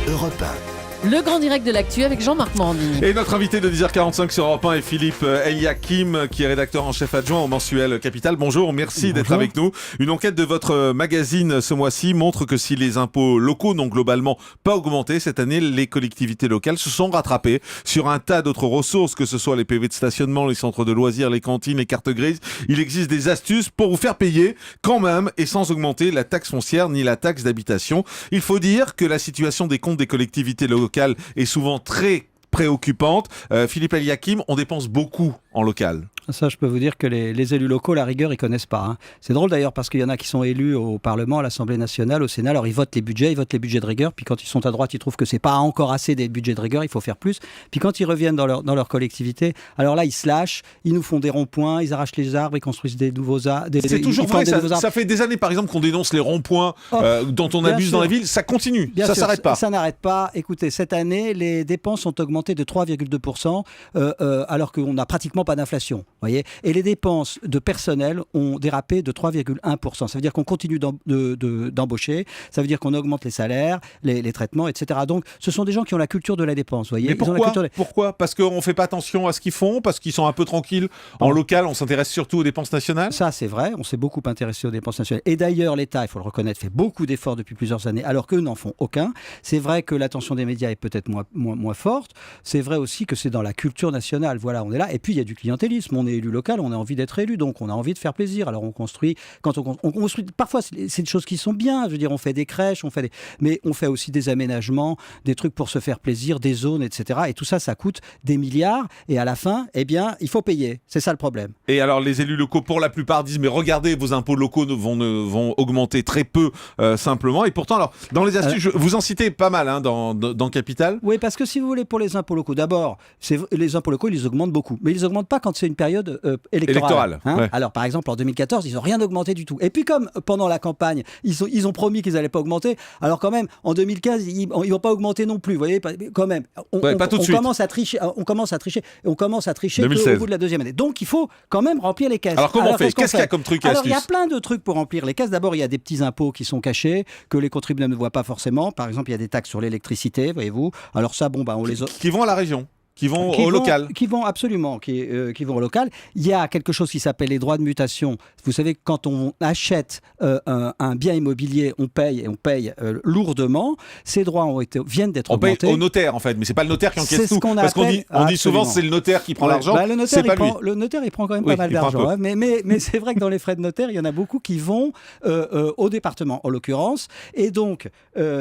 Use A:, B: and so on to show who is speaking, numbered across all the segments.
A: Europe 1.
B: Le grand direct de l'actu avec Jean-Marc Morandini.
C: Et notre invité de 10h45 sur Europe 1 est Philippe Eliakim, qui est rédacteur en chef adjoint au mensuel Capital. Bonjour, merci d'être avec nous. Une enquête de votre magazine ce mois-ci montre que si les impôts locaux n'ont globalement pas augmenté cette année, les collectivités locales se sont rattrapées sur un tas d'autres ressources, que ce soit les PV de stationnement, les centres de loisirs, les cantines, les cartes grises. Il existe des astuces pour vous faire payer quand même et sans augmenter la taxe foncière ni la taxe d'habitation. Il faut dire que la situation des comptes des collectivités locales est souvent très préoccupante. Philippe Eliakim, on dépense beaucoup en local.
D: Ça, je peux vous dire que les élus locaux, la rigueur, ils connaissent pas. Hein. C'est drôle d'ailleurs parce qu'il y en a qui sont élus au Parlement, à l'Assemblée nationale, au Sénat. Alors ils votent les budgets de rigueur. Puis quand ils sont à droite, ils trouvent que c'est pas encore assez des budgets de rigueur, il faut faire plus. Puis quand ils reviennent dans leur collectivité, alors là ils se lâchent, ils nous font des ronds-points, ils arrachent les arbres, ils construisent des nouveaux arbres.
C: C'est toujours vrai. Ça fait des années, par exemple, qu'on dénonce les ronds-points dont on abuse dans la ville. Ça continue. Ça s'arrête pas.
D: Ça n'arrête pas. Écoutez, cette année, les dépenses ont augmenté de 3,2%, alors qu'on n'a pratiquement pas d'inflation. Voyez. Et les dépenses de personnel ont dérapé de 3,1%. Ça veut dire qu'on continue d'embaucher, ça veut dire qu'on augmente les salaires, les traitements, etc. Donc, ce sont des gens qui ont la culture de la dépense. Voyez.
C: Mais pourquoi Parce qu'on ne fait pas attention à ce qu'ils font, parce qu'ils sont un peu tranquilles. En local, on s'intéresse surtout aux dépenses nationales.
D: Ça, c'est vrai. On s'est beaucoup intéressé aux dépenses nationales. Et d'ailleurs, l'État, il faut le reconnaître, fait beaucoup d'efforts depuis plusieurs années, alors qu'eux n'en font aucun. C'est vrai que l'attention des médias est peut-être moins forte. C'est vrai aussi que c'est dans la culture nationale. Voilà, on est là. Et puis, il y a du clientélisme. On est élu local, on a envie d'être élu, donc on a envie de faire plaisir. Alors on construit, on construit, parfois c'est des choses qui sont bien, je veux dire, on fait des crèches, mais on fait aussi des aménagements, des trucs pour se faire plaisir, des zones, etc. Et tout ça, ça coûte des milliards, et à la fin, eh bien, il faut payer. C'est ça le problème.
C: Et alors les élus locaux, pour la plupart, disent, mais regardez, vos impôts locaux vont augmenter très peu, simplement. Et pourtant, alors, dans les astuces, vous en citez pas mal, hein, dans Capital.
D: Oui, parce que si vous voulez, pour les impôts locaux, d'abord, les impôts locaux, ils les augmentent beaucoup. Mais ils les augmentent pas quand c'est une période électorale. Hein, ouais. Alors, par exemple, en 2014, ils n'ont rien augmenté du tout. Et puis, comme pendant la campagne, ils ont promis qu'ils n'allaient pas augmenter, alors quand même, en 2015, ils ne vont pas augmenter non plus. Vous voyez, quand même. On commence à tricher. On commence à tricher au bout de la deuxième année. Donc, il faut quand même remplir les caisses.
C: Alors, comment on fait ? Qu'est-ce qu'il y a comme truc et astuce ?
D: Alors, il y a plein de trucs pour remplir les caisses. D'abord, il y a des petits impôts qui sont cachés, que les contribuables ne voient pas forcément. Par exemple, il y a des taxes sur l'électricité, voyez-vous. Alors ça, on les...
C: Qui vont à la région ? Qui vont au local.
D: Qui vont absolument, qui vont au local. Il y a quelque chose qui s'appelle les droits de mutation. Vous savez, quand on achète un bien immobilier, on paye lourdement. Ces droits viennent d'être augmentés.
C: On paye au notaire, en fait, mais c'est pas le notaire qui encaisse tout. Parce qu'on dit souvent que c'est le notaire qui prend l'argent.
D: Le notaire, il prend quand même pas mal d'argent. Hein, mais c'est vrai que dans les frais de notaire, il y en a beaucoup qui vont au département, en l'occurrence. Et donc,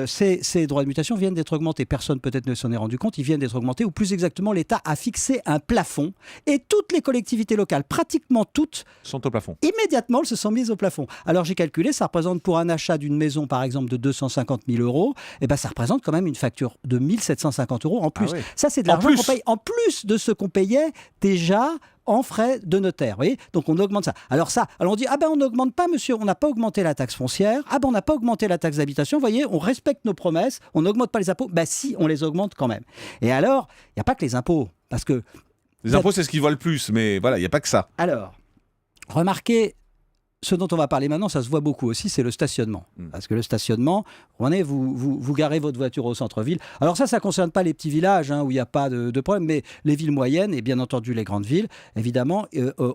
D: ces droits de mutation viennent d'être augmentés. Personne peut-être ne s'en est rendu compte. Ils viennent d'être augmentés, ou plus exactement, l'État a fixé un plafond et toutes les collectivités locales, pratiquement toutes,
C: sont au plafond.
D: Immédiatement, elles se sont mises au plafond. Alors j'ai calculé, ça représente pour un achat d'une maison, par exemple, de 250 000 €, et ben ça représente quand même une facture de 1 750 € en plus. Ah oui. Ça, c'est de l'argent qu'on paye en plus de ce qu'on payait déjà en frais de notaire, vous voyez. Donc on augmente ça. Alors on dit, on n'augmente pas, monsieur, on n'a pas augmenté la taxe foncière, on n'a pas augmenté la taxe d'habitation, vous voyez, on respecte nos promesses, on n'augmente pas les impôts. Si, on les augmente quand même. Et alors, il n'y a pas que les impôts, parce que...
C: Les impôts, c'est ce qui vaut le plus, mais voilà, il n'y a pas que ça.
D: Alors, remarquez, ce dont on va parler maintenant, ça se voit beaucoup aussi, c'est le stationnement. Parce que le stationnement, vous garez votre voiture au centre-ville. Alors ça ne concerne pas les petits villages où il n'y a pas de problème, mais les villes moyennes et bien entendu les grandes villes, évidemment,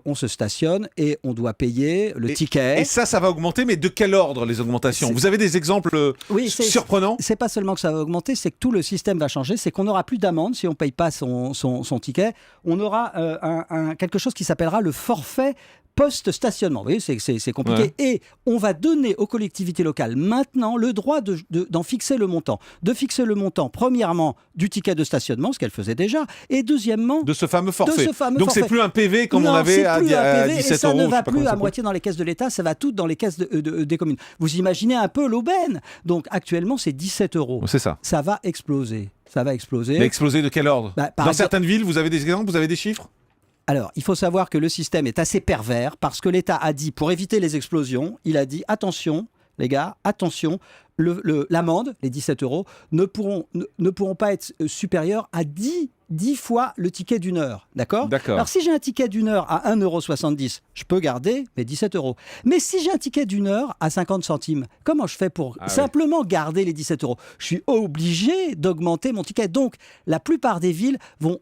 D: on se stationne et on doit payer le ticket.
C: Et ça va augmenter, mais de quel ordre les augmentations ? Vous avez des exemples surprenants ?
D: C'est pas seulement que ça va augmenter, c'est que tout le système va changer, c'est qu'on n'aura plus d'amende si on ne paye pas son ticket. On aura quelque chose qui s'appellera le forfait post-stationnement. Vous voyez, c'est compliqué. Ouais. Et on va donner aux collectivités locales maintenant le droit d'en fixer le montant. De fixer le montant, premièrement, du ticket de stationnement, ce qu'elle faisait déjà, et deuxièmement...
C: De ce fameux forfait. Donc c'est plus un PV comme on avait à 17 €.
D: Et ça ne va plus à moitié dans les caisses de l'État, ça va tout dans les caisses des communes. Vous imaginez un peu l'aubaine. Donc actuellement, c'est 17 €.
C: C'est ça.
D: Ça va exploser.
C: Mais exploser de quel ordre ? Dans certaines villes, vous avez des exemples, vous avez des chiffres ?
D: Alors, il faut savoir que le système est assez pervers parce que l'État a dit, pour éviter les explosions, il a dit attention, les gars, attention, l'amende, les 17 euros, ne pourront pas être supérieurs à 10 fois le ticket d'une heure. D'accord. Alors, si j'ai un ticket d'une heure à 1,70 €, je peux garder mes 17 euros. Mais si j'ai un ticket d'une heure à 50 centimes, comment je fais pour simplement garder les 17 euros ? Je suis obligé d'augmenter mon ticket. Donc, la plupart des villes vont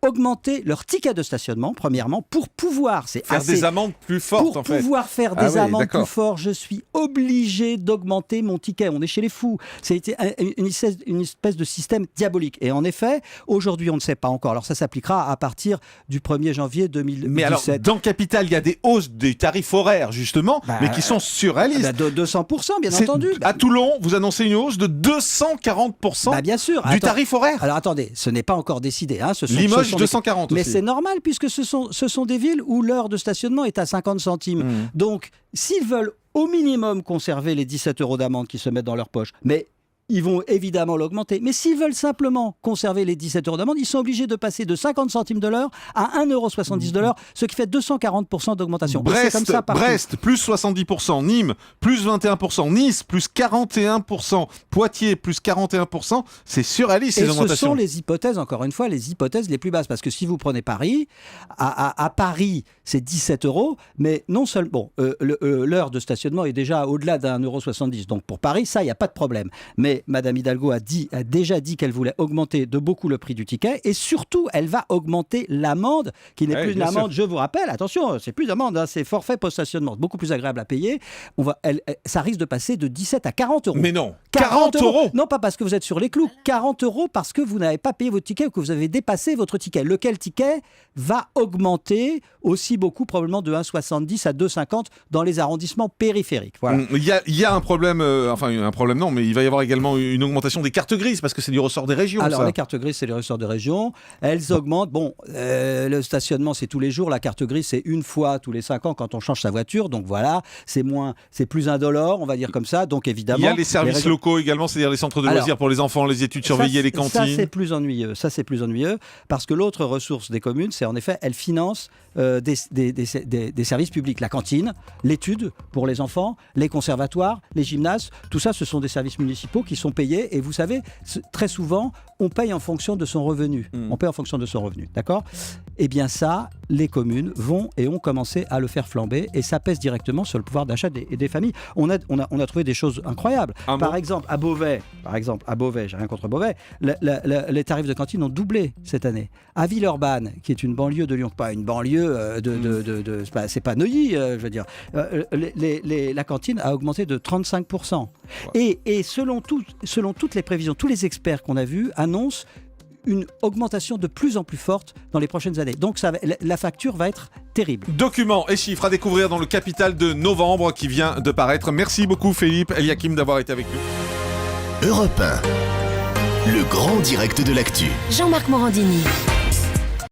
D: augmenter leur ticket de stationnement, premièrement, pour pouvoir
C: faire des amendes plus fortes,
D: pour pouvoir faire des amendes plus fortes, je suis obligé d'augmenter mon ticket. On est chez les fous. C'est une espèce de système diabolique. Et en effet, aujourd'hui, on ne sait pas encore. Alors, ça s'appliquera à partir du 1er janvier 2017.
C: Mais alors, dans Capitale, il y a des hausses des tarifs horaires, justement, mais qui sont surréalistes.
D: De 200%, bien entendu.
C: À Toulon, vous annoncez une hausse de 240%
D: bien sûr.
C: Du tarif horaire.
D: Alors, attendez, ce n'est pas encore décidé.
C: Limoges, 240
D: Mais
C: aussi.
D: c'est normal, puisque ce sont des villes où l'heure de stationnement est à 50 centimes. Donc, s'ils veulent au minimum conserver les 17 euros d'amende qui se mettent dans leur poche, mais ils vont évidemment l'augmenter. Mais s'ils veulent simplement conserver les 17 euros d'amende, ils sont obligés de passer de 50 centimes de l'heure à 1,70 € de l'heure, ce qui fait 240% d'augmentation.
C: Brest,
D: comme ça
C: plus 70%, Nîmes, plus 21%, Nice, plus 41%, Poitiers, plus 41%. C'est surréaliste, ces augmentations.
D: Et ce sont les hypothèses, encore une fois, les hypothèses les plus basses. Parce que si vous prenez Paris, à Paris, c'est 17 euros, mais non seulement l'heure de stationnement est déjà au-delà d'1,70 €. Donc pour Paris, ça, il n'y a pas de problème. Mais Madame Hidalgo a déjà dit qu'elle voulait augmenter de beaucoup le prix du ticket, et surtout, elle va augmenter l'amende, qui n'est plus une amende, je vous rappelle, attention, c'est plus d'amende, c'est forfait post-stationnement, beaucoup plus agréable à payer. Ça risque de passer de 17 à 40 euros.
C: Mais non, 40 euros.
D: Non, pas parce que vous êtes sur les clous, 40 euros parce que vous n'avez pas payé votre ticket ou que vous avez dépassé votre ticket. Lequel ticket va augmenter aussi beaucoup, probablement de 1,70 à 2,50 dans les arrondissements périphériques. Voilà.
C: Il y a un problème, un problème non, mais il va y avoir également une augmentation des cartes grises, parce que c'est du ressort des régions.
D: Alors, les cartes grises, c'est le ressort des régions. Elles augmentent. Bon, le stationnement, c'est tous les jours. La carte grise, c'est une fois tous les 5 ans quand on change sa voiture. Donc voilà, c'est plus indolore, on va dire comme ça. Donc évidemment.
C: Il y a les services locaux également, c'est-à-dire les centres de loisirs pour les enfants, les études surveillées, les cantines.
D: Ça, c'est plus ennuyeux. Parce que l'autre ressource des communes, c'est en effet, elles financent des services publics. La cantine, l'étude pour les enfants, les conservatoires, les gymnases, tout ça, ce sont des services municipaux qui sont payés. Et vous savez, très souvent, on paye en fonction de son revenu. D'accord ? Eh bien ça, les communes ont commencé à le faire flamber, et ça pèse directement sur le pouvoir d'achat des familles. On a trouvé des choses incroyables. Par exemple, à Beauvais, j'ai rien contre Beauvais, les tarifs de cantine ont doublé cette année. À Villeurbanne, qui est une banlieue de Lyon, pas une banlieue c'est pas Neuilly, je veux dire, la cantine a augmenté de 35%. Et selon toutes les prévisions, tous les experts qu'on a vus annoncent une augmentation de plus en plus forte dans les prochaines années. Donc la facture va être terrible.
C: Documents et chiffres à découvrir dans le Capital de novembre qui vient de paraître. Merci beaucoup Philippe Eliakim d'avoir été avec nous.
A: Europe 1, le grand direct de l'actu.
B: Jean-Marc Morandini.